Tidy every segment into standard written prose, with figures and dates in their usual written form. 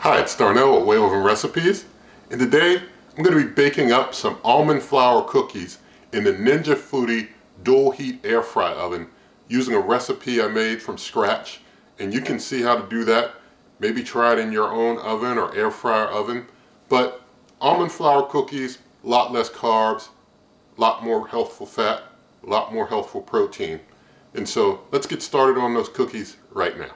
Hi, it's Darnell at Whale Oven Recipes, and today I'm going to be baking up some almond flour cookies in the Ninja Foodi dual heat air fry oven using a recipe I made from scratch. And you can see how to do that. Maybe try it in your own oven or air fryer oven. But almond flour cookies, a lot less carbs, a lot more healthful fat, a lot more healthful protein. And so let's get started on those cookies right now.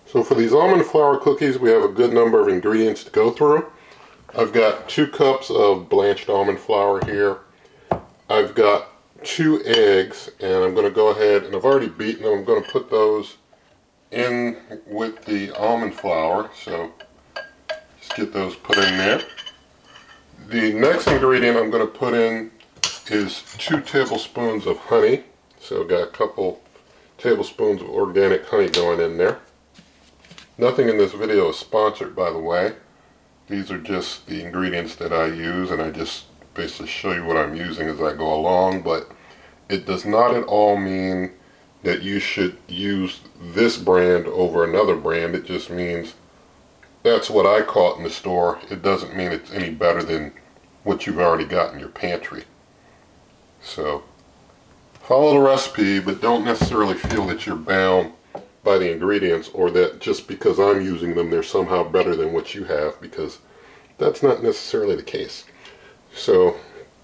So for these almond flour cookies, we have a good number of ingredients to go through. I've got 2 cups of blanched almond flour here. I've got 2 eggs, and I'm going to go ahead, and I've already beaten them. I'm going to put those in with the almond flour. So just get those put in there. The next ingredient I'm going to put in is 2 tablespoons of honey. So I've got a couple tablespoons of organic honey going in there. Nothing in this video is sponsored, by the way. These are just the ingredients that I use, and I just basically show you what I'm using as I go along, but it does not at all mean that you should use this brand over another brand. It just means that's what I caught in the store. It doesn't mean it's any better than what you've already got in your pantry. So follow the recipe, but don't necessarily feel that you're bound by the ingredients, or that just because I'm using them they're somehow better than what you have, because that's not necessarily the case. So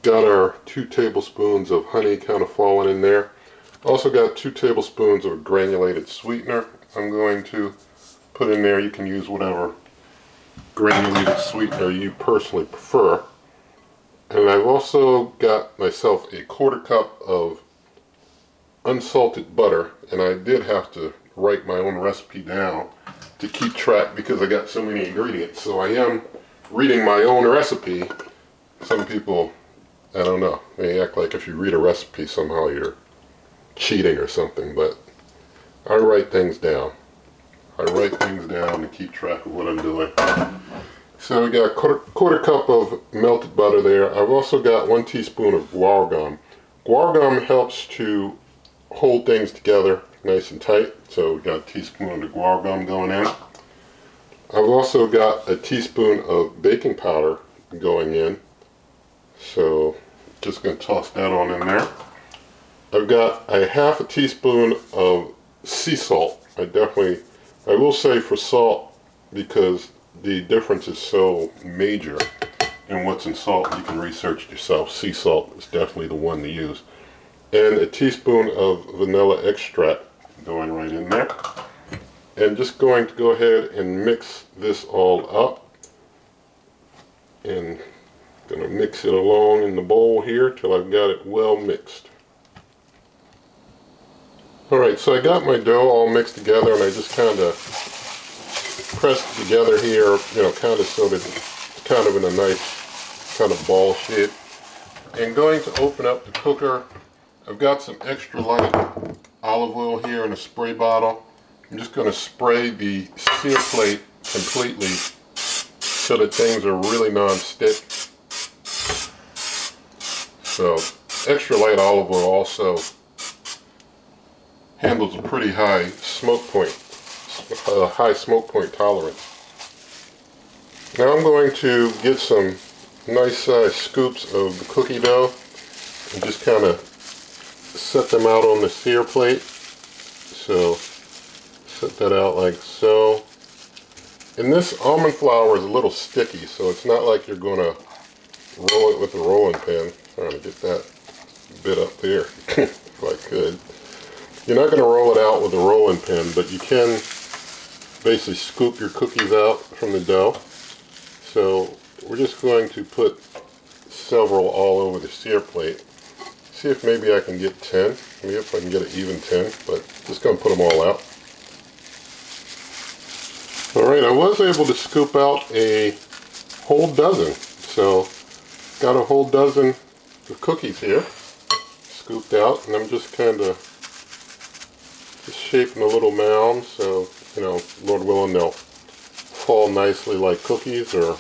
got our 2 tablespoons of honey kind of falling in there. Also got 2 tablespoons of granulated sweetener I'm going to put in there. You can use whatever granulated sweetener you personally prefer. And I've also got myself a 1/4 cup of unsalted butter, and I did have to write my own recipe down to keep track because I got so many ingredients. So I am reading my own recipe. Some people, I don't know, they act like if you read a recipe somehow you're cheating or something, but I write things down. I write things down to keep track of what I'm doing. So we got a 1/4 cup of melted butter there. I've also got 1 teaspoon of guar gum. Guar gum helps to hold things together nice and tight, so we got a teaspoon of guar gum going in. I've also got a teaspoon of baking powder going in, so just going to toss that on in there. I've got a 1/2 teaspoon of sea salt. I will say for salt, because the difference is so major in what's in salt, you can research it yourself. Sea salt is definitely the one to use. And a teaspoon of vanilla extract going right in there. And just going to go ahead and mix this all up. And going to mix it along in the bowl here till I've got it well mixed. Alright, so I got my dough all mixed together, and I just kind of pressed it together here, you know, kind of so that it's kind of in a nice kind of ball shape. And going to open up the cooker. I've got some extra light olive oil here in a spray bottle. I'm just going to spray the sear plate completely so that things are really non-stick. So extra light olive oil also handles a pretty high smoke point tolerance. Now I'm going to get some nice sized scoops of the cookie dough and just kind of set them out on the sear plate. So set that out like so. And this almond flour is a little sticky, so it's not like you're going to roll it with a rolling pin. Trying to get that bit up there if I could. You're not going to roll it out with a rolling pin, but you can basically scoop your cookies out from the dough. So we're just going to put several all over the sear plate. See if maybe I can get 10. Maybe if I can get an even 10, but just going to put them all out. Alright, I was able to scoop out a whole dozen. So got a whole dozen of cookies here scooped out, and I'm just kind of shaping a little mound so, you know, Lord willing, they'll fall nicely like cookies, or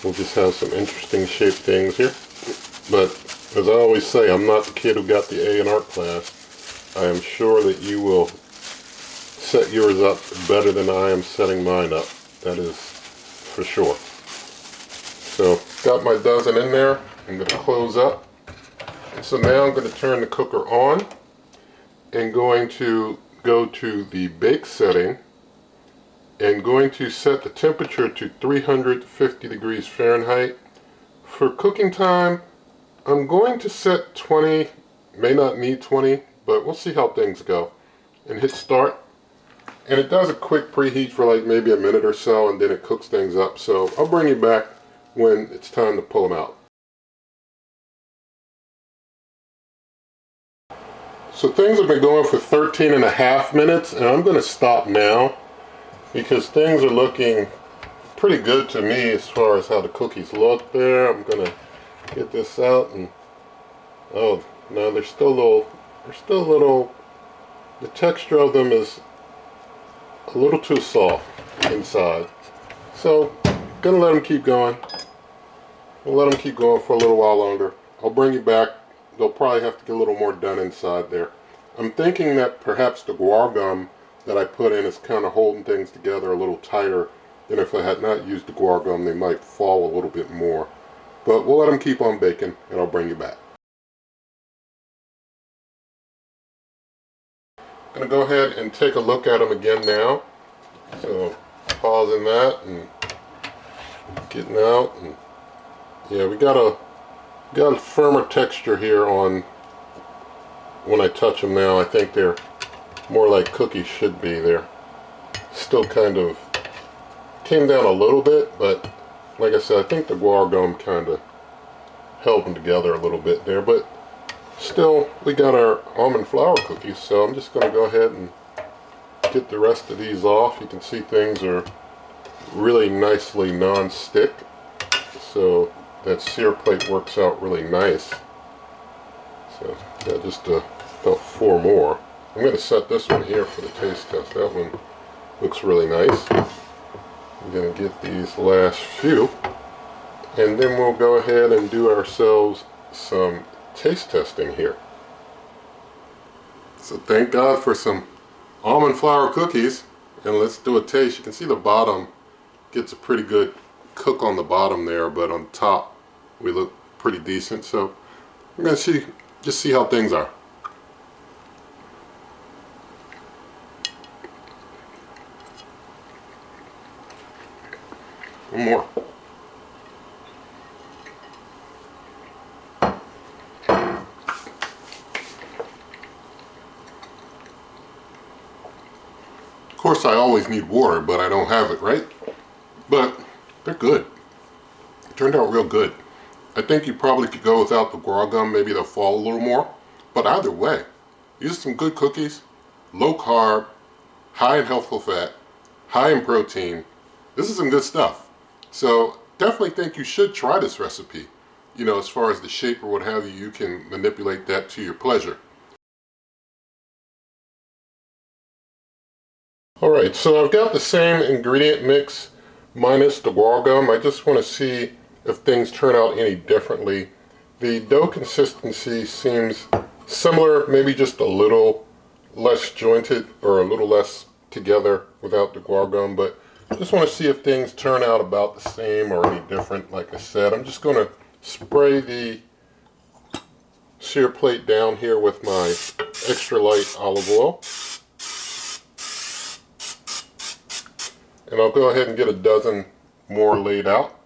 we'll just have some interesting shaped things here. But as I always say, I'm not the kid who got the A in art class. I am sure that you will set yours up better than I am setting mine up. That is for sure. So got my dozen in there. I'm going to close up. And so now I'm going to turn the cooker on and going to go to the bake setting and going to set the temperature to 350 degrees Fahrenheit. For cooking time, I'm going to set 20, may not need 20, but we'll see how things go. And hit start. And it does a quick preheat for like maybe a minute or so, and then it cooks things up. So I'll bring you back when it's time to pull them out. So things have been going for 13.5 minutes, and I'm going to stop now because things are looking pretty good to me as far as how the cookies look there. I'm going to get this out, and oh no, they're still a little, the texture of them is a little too soft inside. So gonna let them keep going. We'll let them keep going for a little while longer. I'll bring you back. They'll probably have to get a little more done inside there. I'm thinking that perhaps the guar gum that I put in is kind of holding things together a little tighter than if I had not used the guar gum. They might fall a little bit more. But we'll let them keep on baking, and I'll bring you back. I'm going to go ahead and take a look at them again now. So pausing that and getting out, and yeah, we got a firmer texture here on when I touch them now. I think they're more like cookies should be. They're still kind of came down a little bit, but like I said, I think the guar gum kind of held them together a little bit there. But still, we got our almond flour cookies, so I'm just going to go ahead and get the rest of these off. You can see things are really nicely non-stick, so that sear plate works out really nice. So yeah, just about 4 more. I'm going to set this one here for the taste test. That one looks really nice. I'm going to get these last few, and then we'll go ahead and do ourselves some taste testing here. So thank God for some almond flour cookies, and let's do a taste. You can see the bottom gets a pretty good cook on the bottom there, but on top we look pretty decent. So we're going to just see how things are. One more. Of course, I always need water, but I don't have it, right? But they're good. It turned out real good. I think you probably could go without the guar gum. Maybe they'll fall a little more. But either way, these are some good cookies. Low carb, high in healthful fat, high in protein. This is some good stuff. So definitely think you should try this recipe. You know, as far as the shape or what have you, you can manipulate that to your pleasure. Alright, so I've got the same ingredient mix minus the guar gum. I just want to see if things turn out any differently. The dough consistency seems similar, maybe just a little less jointed or a little less together without the guar gum, but just want to see if things turn out about the same or any different. Like I said, I'm just going to spray the sear plate down here with my extra light olive oil. And I'll go ahead and get a dozen more laid out.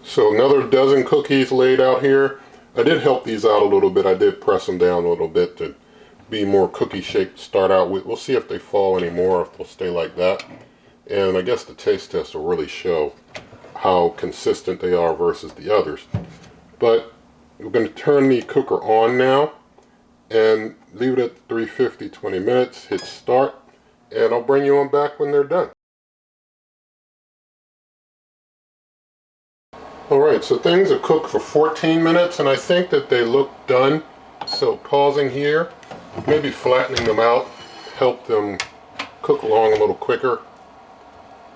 So another dozen cookies laid out here. I did help these out a little bit. I did press them down a little bit to be more cookie shaped to start out with. We'll see if they fall anymore, if they'll stay like that. And I guess the taste test will really show how consistent they are versus the others. But we're going to turn the cooker on now and leave it at 350, 20 minutes, hit start, and I'll bring you on back when they're done. Alright, so things have cooked for 14 minutes and I think that they look done. So pausing here, maybe flattening them out, help them cook along a little quicker.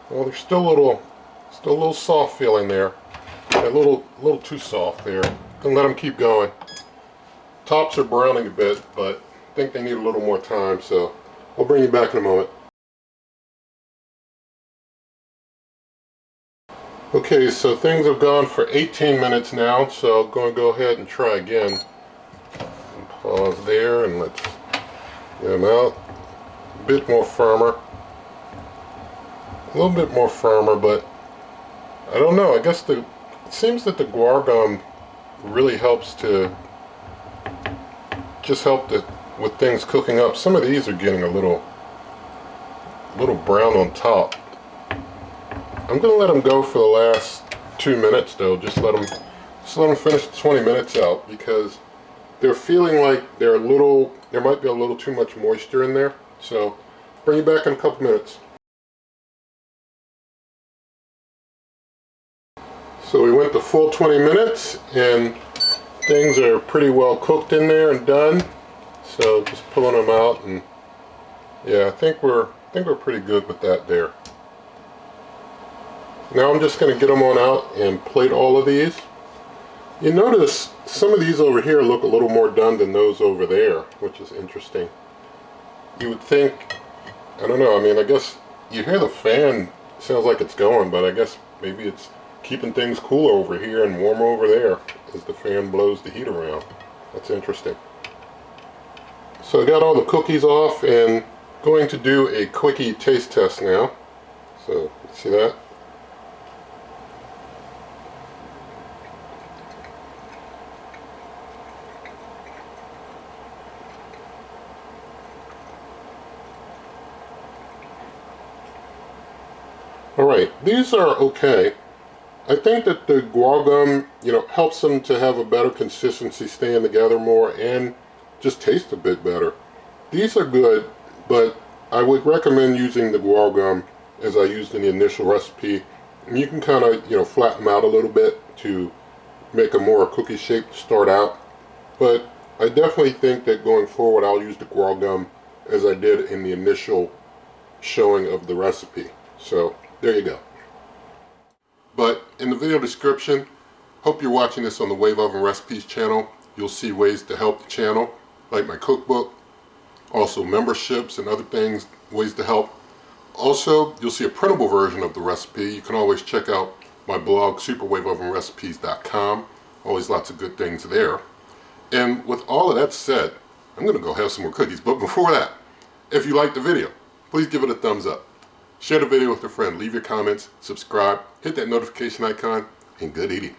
Well, they're still a little soft feeling there. A little too soft there. Gonna let them keep going. Tops are browning a bit, but I think they need a little more time, so I'll bring you back in a moment. Okay, so things have gone for 18 minutes now, so I'm going to go ahead and try again. And pause there and let's get them out. A bit more firmer. A little bit more firmer, but I don't know. I guess it seems that the guar gum really helps to just help with things cooking up. Some of these are getting a little brown on top. I'm going to let them go for the last 2 minutes though. Just let them finish the 20 minutes out, because they're feeling like there might be a little too much moisture in there. So bring you back in a couple minutes. So we went the full 20 minutes and things are pretty well cooked in there and done. So just pulling them out, and yeah, I think we're pretty good with that there. Now I'm just going to get them on out and plate all of these. You notice some of these over here look a little more done than those over there, which is interesting. You would think, I don't know, I mean, I guess you hear the fan, sounds like it's going, but I guess maybe it's keeping things cooler over here and warmer over there as the fan blows the heat around. That's interesting. So I got all the cookies off and going to do a quickie taste test now. So, see that? Alright, these are okay. I think that the guar gum, helps them to have a better consistency, staying together more, and just taste a bit better. These are good, but I would recommend using the guar gum as I used in the initial recipe. And you can kind of, flatten them out a little bit to make a more cookie shape to start out. But I definitely think that going forward I'll use the guar gum as I did in the initial showing of the recipe. So there you go. But in the video description, hope you're watching this on the Wave Oven Recipes channel. You'll see ways to help the channel, like my cookbook, also memberships and other things, ways to help. Also, you'll see a printable version of the recipe. You can always check out my blog, superwaveovenrecipes.com. Always lots of good things there. And with all of that said, I'm going to go have some more cookies. But before that, if you liked the video, please give it a thumbs up. Share the video with a friend, leave your comments, subscribe, hit that notification icon, and good eating.